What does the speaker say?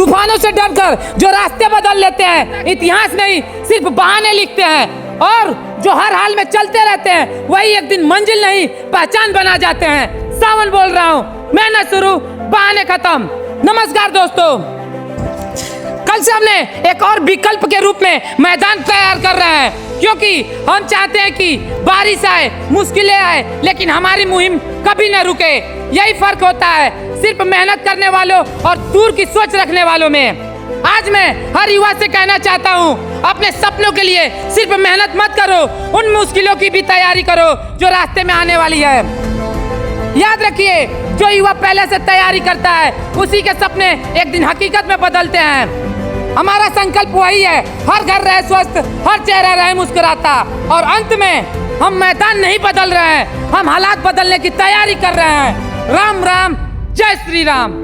तूफानों से डरकर जो रास्ते बदल लेते हैं, इतिहास नहीं सिर्फ बहाने लिखते हैं, और जो हर हाल में चलते रहते हैं वही एक दिन मंजिल नहीं पहचान बना जाते हैं। सावन बोल रहा हूँ, मेहनत शुरू, बहाने खत्म। नमस्कार दोस्तों, कल से हमने एक और विकल्प के रूप में मैदान तैयार कर रहे हैं, क्योंकि हम चाहते हैं कि बारिश आए, मुश्किलें आए, लेकिन हमारी मुहिम कभी न रुके। यही फर्क होता है सिर्फ मेहनत करने वालों और दूर की सोच रखने वालों में। आज मैं हर युवा से कहना चाहता हूँ, अपने सपनों के लिए सिर्फ मेहनत मत करो, उन मुश्किलों की भी तैयारी करो जो रास्ते में आने वाली है। याद रखिए, जो युवा पहले से तैयारी करता है उसी के सपने एक दिन हकीकत में बदलते हैं। हमारा संकल्प वही है, हर घर रहे स्वस्थ, हर चेहरा रहे मुस्कुराता। और अंत में हम मैदान नहीं बदल रहे हैं, हम हालात बदलने की तैयारी कर रहे हैं। राम राम, जय श्री राम।